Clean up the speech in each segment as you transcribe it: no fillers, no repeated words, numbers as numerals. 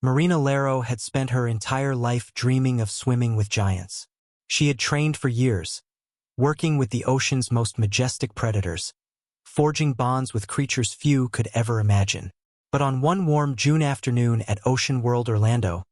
Marina Lysaro had spent her entire life dreaming of swimming with giants. She had trained for years, working with the ocean's most majestic predators, forging bonds with creatures few could ever imagine. But on one warm June afternoon at Ocean World Orlando,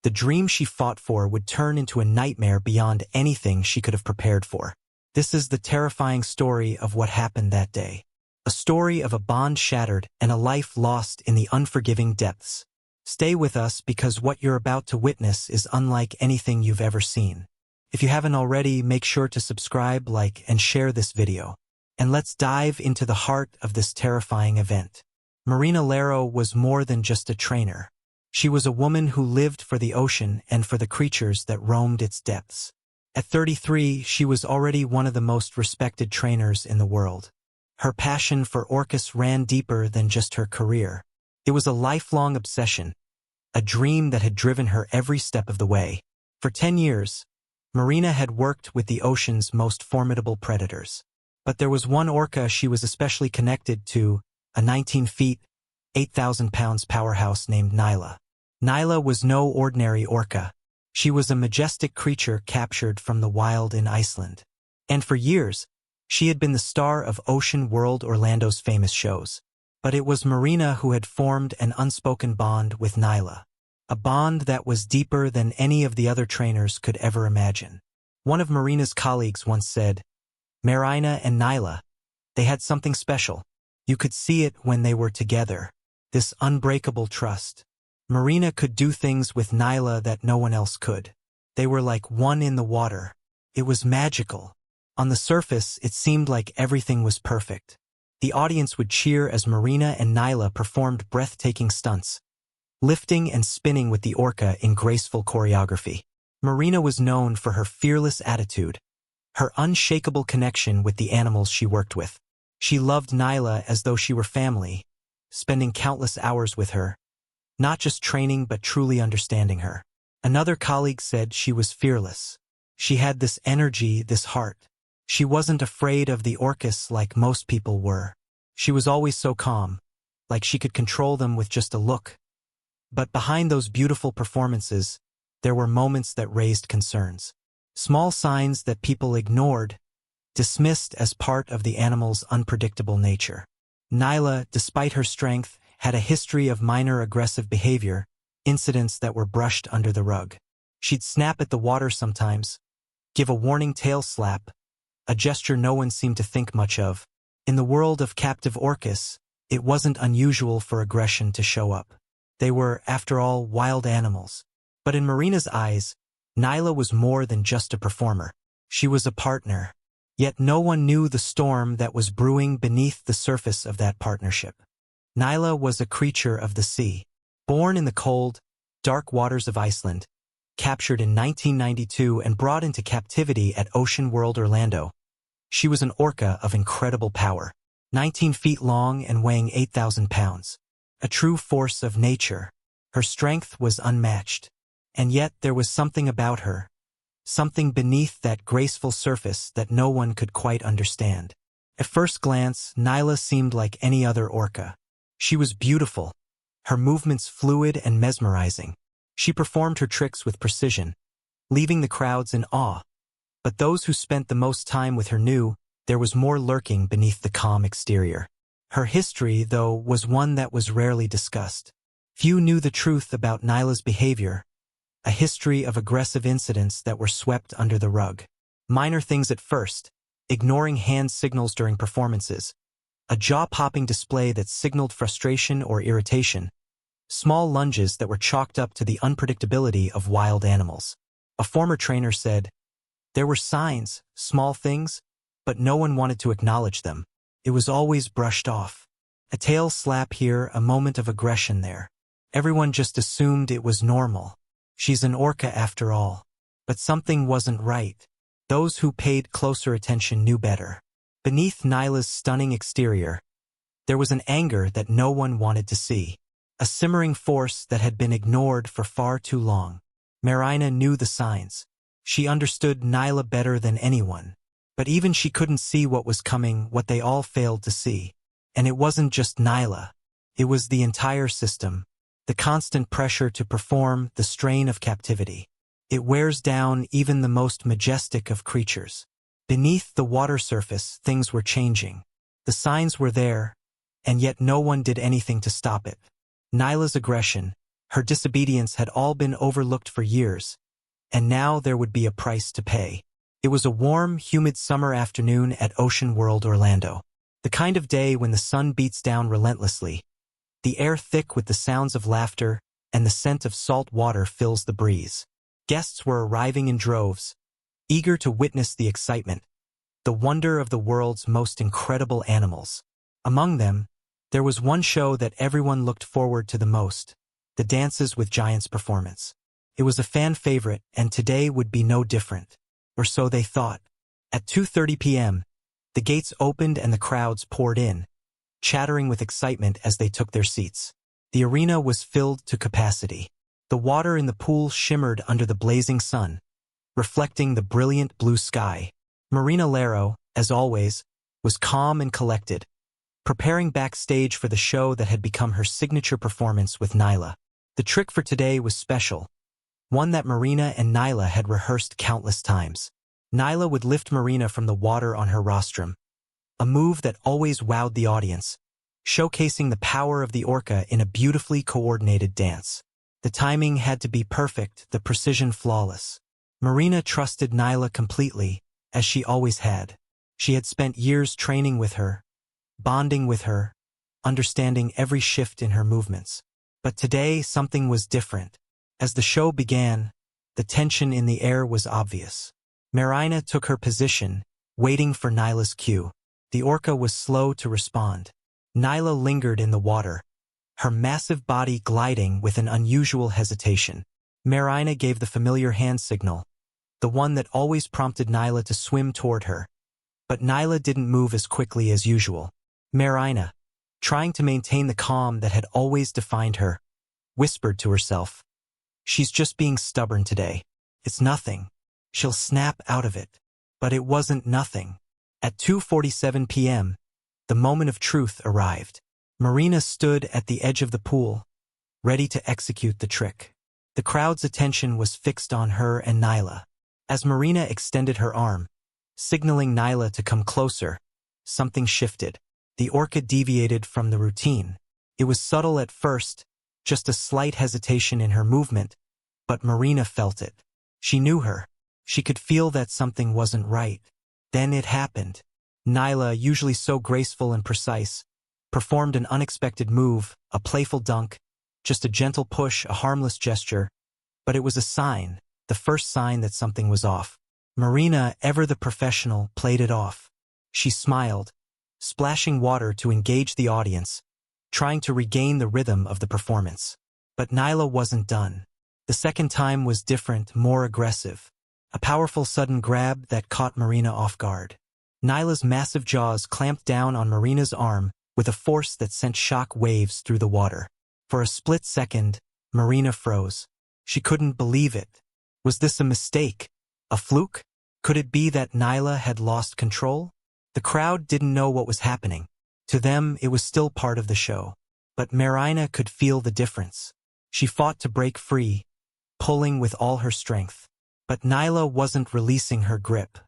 the dream she fought for would turn into a nightmare beyond anything she could have prepared for. This is the terrifying story of what happened that day. A story of a bond shattered and a life lost in the unforgiving depths. Stay with us because what you're about to witness is unlike anything you've ever seen. If you haven't already, make sure to subscribe, like, and share this video. And let's dive into the heart of this terrifying event. Marina Lysaro was more than just a trainer. She was a woman who lived for the ocean and for the creatures that roamed its depths. At 33, she was already one of the most respected trainers in the world. Her passion for orcas ran deeper than just her career. It was a lifelong obsession, a dream that had driven her every step of the way. For 10 years, Marina had worked with the ocean's most formidable predators. But there was one orca she was especially connected to, a 19 feet, 8,000 pounds powerhouse named Nyla. Nyla was no ordinary orca. She was a majestic creature captured from the wild in Iceland. And for years, she had been the star of Ocean World Orlando's famous shows. But it was Marina who had formed an unspoken bond with Nyla. A bond that was deeper than any of the other trainers could ever imagine. One of Marina's colleagues once said, "Marina and Nyla, they had something special. You could see it when they were together. This unbreakable trust. Marina could do things with Nyla that no one else could. They were like one in the water. It was magical. On the surface, it seemed like everything was perfect. The audience would cheer as Marina and Nyla performed breathtaking stunts, lifting and spinning with the orca in graceful choreography. Marina was known for her fearless attitude, her unshakable connection with the animals she worked with. She loved Nyla as though she were family, spending countless hours with her, not just training but truly understanding her. Another colleague said she was fearless. She had this energy, this heart. She wasn't afraid of the orcas like most people were. She was always so calm, like she could control them with just a look. But behind those beautiful performances, there were moments that raised concerns. Small signs that people ignored, dismissed as part of the animal's unpredictable nature. Nyla, despite her strength, had a history of minor aggressive behavior, incidents that were brushed under the rug. She'd snap at the water sometimes, give a warning tail slap, a gesture no one seemed to think much of. In the world of captive orcas, it wasn't unusual for aggression to show up. They were, after all, wild animals. But in Marina's eyes, Nyla was more than just a performer. She was a partner. Yet no one knew the storm that was brewing beneath the surface of that partnership. Nyla was a creature of the sea. Born in the cold, dark waters of Iceland, captured in 1992 and brought into captivity at Ocean World Orlando, she was an orca of incredible power, 19 feet long and weighing 8,000 pounds. A true force of nature. Her strength was unmatched. And yet there was something about her, something beneath that graceful surface that no one could quite understand. At first glance, Nyla seemed like any other orca. She was beautiful, her movements fluid and mesmerizing. She performed her tricks with precision, leaving the crowds in awe. But those who spent the most time with her knew there was more lurking beneath the calm exterior. Her history, though, was one that was rarely discussed. Few knew the truth about Nyla's behavior, a history of aggressive incidents that were swept under the rug. Minor things at first, ignoring hand signals during performances, a jaw-popping display that signaled frustration or irritation, small lunges that were chalked up to the unpredictability of wild animals. A former trainer said, "There were signs, small things, but no one wanted to acknowledge them. It was always brushed off. A tail slap here, a moment of aggression there. Everyone just assumed it was normal. She's an orca after all." But something wasn't right. Those who paid closer attention knew better. Beneath Nyla's stunning exterior, there was an anger that no one wanted to see. A simmering force that had been ignored for far too long. Marina knew the signs. She understood Nyla better than anyone. But even she couldn't see what was coming, what they all failed to see. And it wasn't just Nyla. It was the entire system. The constant pressure to perform, the strain of captivity. It wears down even the most majestic of creatures. Beneath the water surface, things were changing. The signs were there, and yet no one did anything to stop it. Nyla's aggression, her disobedience had all been overlooked for years, and now there would be a price to pay. It was a warm, humid summer afternoon at Ocean World Orlando. The kind of day when the sun beats down relentlessly, the air thick with the sounds of laughter, and the scent of salt water fills the breeze. Guests were arriving in droves, eager to witness the excitement, the wonder of the world's most incredible animals. Among them, there was one show that everyone looked forward to the most, the Dances with Giants performance. It was a fan favorite, and today would be no different. Or so they thought. At 2:30 p.m., the gates opened and the crowds poured in, chattering with excitement as they took their seats. The arena was filled to capacity. The water in the pool shimmered under the blazing sun, reflecting the brilliant blue sky. Marina Lysaro, as always, was calm and collected, preparing backstage for the show that had become her signature performance with Nyla. The trick for today was special, one that Marina and Nyla had rehearsed countless times. Nyla would lift Marina from the water on her rostrum, a move that always wowed the audience, showcasing the power of the Orca in a beautifully coordinated dance. The timing had to be perfect, the precision flawless. Marina trusted Nyla completely, as she always had. She had spent years training with her, bonding with her, understanding every shift in her movements. But today, something was different. As the show began, the tension in the air was obvious. Marina took her position, waiting for Nyla's cue. The Orca was slow to respond. Nyla lingered in the water, her massive body gliding with an unusual hesitation. Marina gave the familiar hand signal, the one that always prompted Nyla to swim toward her. But Nyla didn't move as quickly as usual. Marina, trying to maintain the calm that had always defined her, whispered to herself, "She's just being stubborn today. It's nothing. She'll snap out of it." But it wasn't nothing. At 2:47 p.m., the moment of truth arrived. Marina stood at the edge of the pool, ready to execute the trick. The crowd's attention was fixed on her and Nyla. As Marina extended her arm, signaling Nyla to come closer, something shifted. The Orca deviated from the routine. It was subtle at first, just a slight hesitation in her movement, but Marina felt it. She knew her. She could feel that something wasn't right. Then it happened. Nyla, usually so graceful and precise, performed an unexpected move, a playful dunk, just a gentle push, a harmless gesture. But it was a sign, the first sign that something was off. Marina, ever the professional, played it off. She smiled, splashing water to engage the audience, trying to regain the rhythm of the performance. But Nyla wasn't done. The second time was different, more aggressive. A powerful sudden grab that caught Marina off guard. Nyla's massive jaws clamped down on Marina's arm with a force that sent shock waves through the water. For a split second, Marina froze. She couldn't believe it. Was this a mistake? A fluke? Could it be that Nyla had lost control? The crowd didn't know what was happening. To them, it was still part of the show. But Marina could feel the difference. She fought to break free, pulling with all her strength. But Nyla wasn't releasing her grip.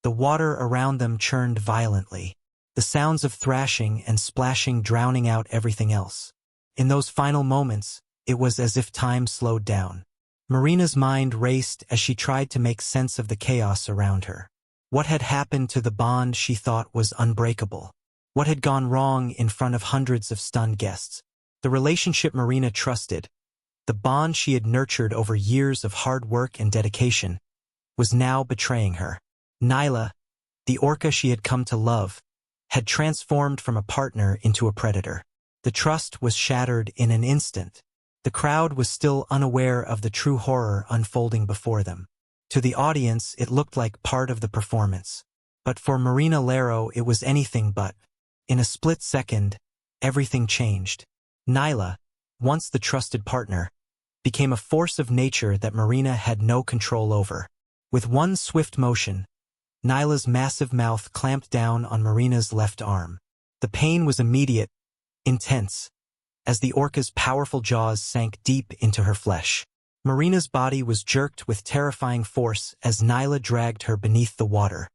The water around them churned violently, the sounds of thrashing and splashing drowning out everything else. In those final moments, it was as if time slowed down. Marina's mind raced as she tried to make sense of the chaos around her. What had happened to the bond she thought was unbreakable? What had gone wrong in front of hundreds of stunned guests? The relationship Marina trusted, the bond she had nurtured over years of hard work and dedication, was now betraying her. Nyla, the Orca she had come to love, had transformed from a partner into a predator. The trust was shattered in an instant. The crowd was still unaware of the true horror unfolding before them. To the audience, it looked like part of the performance. But for Marina Lysaro, it was anything but. In a split second, everything changed. Nyla, once the trusted partner, became a force of nature that Marina had no control over. With one swift motion, Nyla's massive mouth clamped down on Marina's left arm. The pain was immediate, intense, as the orca's powerful jaws sank deep into her flesh. Marina's body was jerked with terrifying force as Nyla dragged her beneath the water,